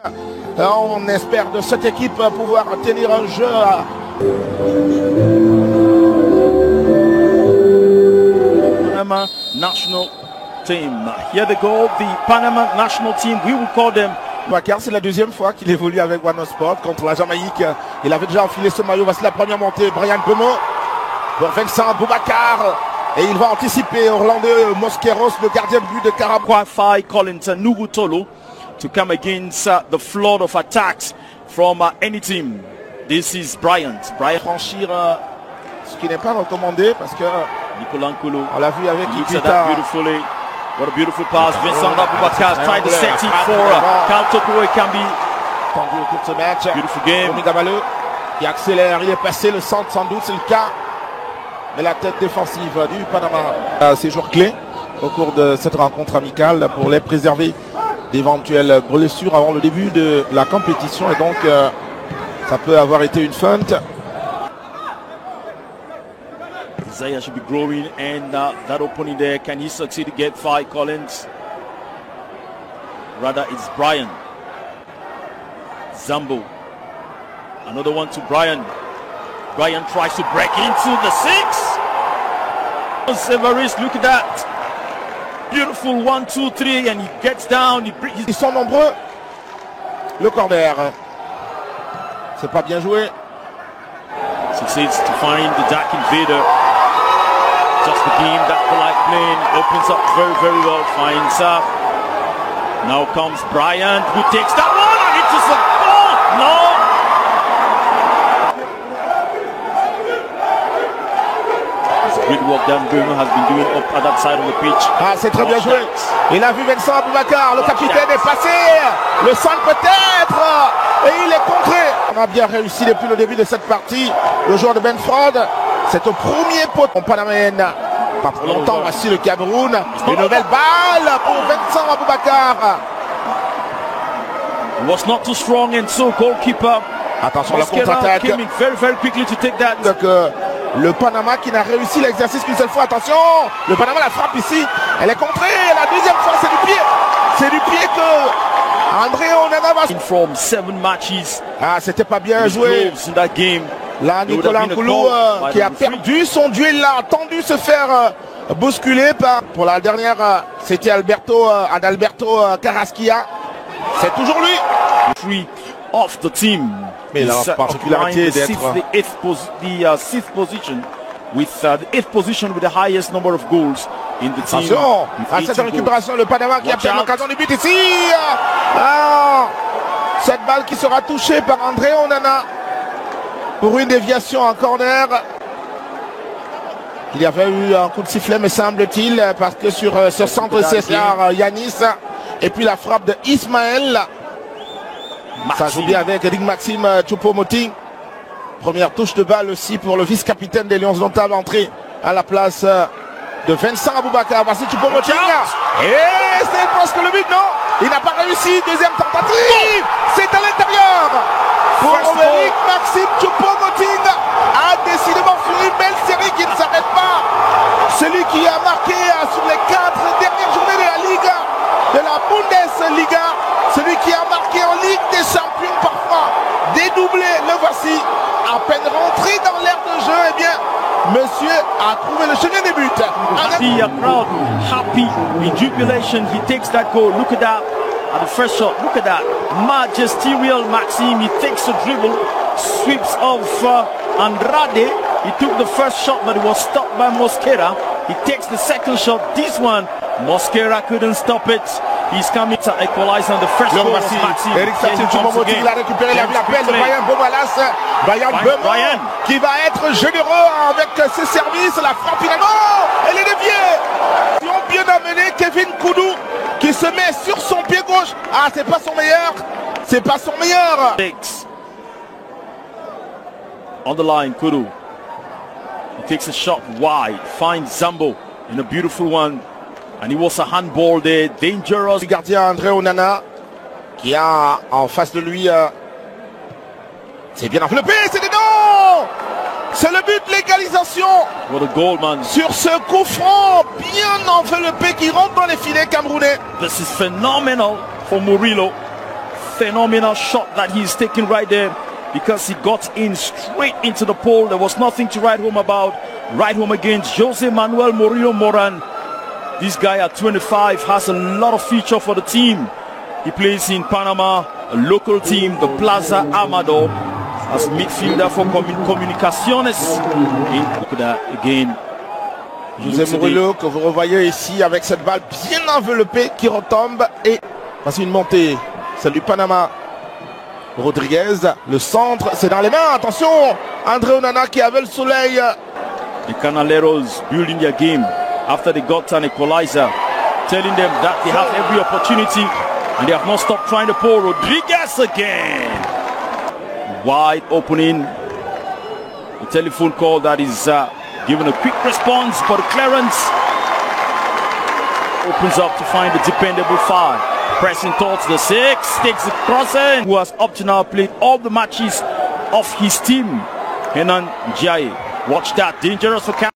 On espère de cette équipe pouvoir tenir un jeu. Panama national team. Here they go, the Panama national team. We will call them. Boubacar, c'est la deuxième fois qu'il évolue avec One Sport contre la Jamaïque. Il avait déjà enfilé ce maillot. Voici la première montée. Brian Bemo pour Vincent Boubacar. Et il va anticiper Orlando Mosqueros, le gardien de but de Carab. Qualify Collins and Nugutolo to come against the flood of attacks from any team. This is Bryant. Franchir ce qui n'est pas recommandé parce que Nicolas Nkolo. On l'a vu avec Ipita. Beautifully. What a beautiful pass. Vincent Boubacar trying to set it for Karl Toko Ekambi. Tendu au cours de ce match. Beautiful game. Romy Gabaleux qui accélère. Il est passé le centre sans doute, c'est le cas. Mais la tête défensive du Panama. Ces jours clés au cours de cette rencontre amicale pour les préserver d'éventuelles blessures avant le début de la compétition. Et donc, ça peut avoir été une feinte. Isaiah should be growing, and that opening there, can he succeed to get 5 Collins? Rather, it's Brian. Zambo. Another one to Brian. Brian tries to break into the 6. Severus, look at that. Beautiful 1, 2, 3, and he gets down. Ils sont nombreux. Le corner. C'est pas bien joué. Succeeds to find the Dark Invader. Just the game that Polite playing opens up very, very well. Finds up. Now comes Bryant, who takes that one and it is a goal. No. Great work Dan Böhmer has been doing up at that side of the pitch. Ah, c'est très bien joué. Il a vu Vincent Boubacar, le capitaine est passé. Le centre peut-être. Et il est contré. On a bien réussi depuis le début de cette partie. Le joueur de Benford, c'est au premier pot. En Panamène. Pas pour longtemps, voici le Cameroun. Une nouvelle balle pour Vincent Boubacar. Was not too strong, and so goalkeeper. Attention, la contre-attaque. Came in very, very quickly to take that. Donc, le Panama qui n'a réussi l'exercice qu'une seule fois. Attention, le Panama la frappe ici. Elle est contrée. La deuxième fois, c'est du pied. C'est du pied que André Onana va. From 7 matches. Ah, c'était pas bien joué. In that game. Là, Nicolas Nkolo qui a perdu son duel. Il a attendu se faire bousculer par. Pour la dernière, c'était Adalberto Carrasquilla. C'est toujours lui. 3 off the team. Mais la particularité d'être the 6th position with the 8th position with the highest number of goals in the team. Attention à cette récupération, le Panama qui a perdu l'occasion du but ici. Ah, cette balle qui sera touchée par André Onana pour une déviation en corner. Il y avait eu un coup de sifflet, me semble-t-il, parce que sur ce centre César Yanis et puis la frappe de Ismaël. Ça joue bien avec Eric Maxime Choupo-Moting. Première touche de balle aussi pour le vice-capitaine des Lions Indomptables, entrée à la place de Vincent Boubacar. Voici Choupo-Moting. Et c'est presque le but, non? Il n'a pas réussi. Deuxième tentative. C'est à l'intérieur. Pour Eric Maxime Choupo-Moting a décidément fait une belle série qui ne s'arrête pas. Celui qui a marqué sur les 4 dernières journées de la Liga, de la Bundesliga. Celui qui a marqué en Ligue des Champions parfois, dédoublé, le voici, à peine rentré dans l'aire de jeu, eh bien, monsieur a trouvé le chemin des buts. Happy crowd, happy, in jubilation, he takes that goal, look at that, at the first shot, look at that, magisterial Maxime, he takes a dribble, sweeps off Andrade, he took the first shot but it was stopped by Mosquera, he takes the second shot, this one, Mosquera couldn't stop it. He's coming to equalize on the first goal. Maxime. Eric Choupo-Moting l'a récupéré, il a vu l'appel de Brian Bomalas. Brian Bemo qui va être généreux avec ses services. La frappe finalement, elle est déviée. Ils ont bien amené Kevin Koudou qui se met sur son pied gauche. Ah, c'est pas son meilleur. C'est pas son meilleur. On the line, Koudou. He takes a shot wide, finds Zambo in a beautiful one. And it was a handball there, dangerous. Le gardien André Onana qui a en face de lui. C'est bien enveloppé, c'est dedans. C'est le but de l'égalisation. What a goal, man. Sur ce coup franc, bien enveloppé qui rentre dans les filets camerounais. This is phenomenal for Murillo. phenomenal shot that he's taking right there, because he got in straight into the pole. There was nothing to write home about. Right home against Jose Manuel Murillo Moran. This guy at 25 has a lot of future for the team. He plays in Panama, a local team, the Plaza Amador, as midfielder for Comunicaciones. Look at that again. José Murillo que vous revoyez ici avec cette balle bien enveloppée qui retombe et voici une montée. C'est du Panama. Rodriguez, le centre, c'est dans les mains. Attention, André Onana qui avait le soleil. The Canaleros building their game after they got an equalizer, telling them that they have every opportunity and they have not stopped trying to pull. Rodriguez again. Wide opening. A telephone call that is given a quick response, but clearance opens up to find the dependable 5. Pressing towards the 6, takes the crossing, who has up to now played all the matches of his team. Henan Jai. Watch that, dangerous for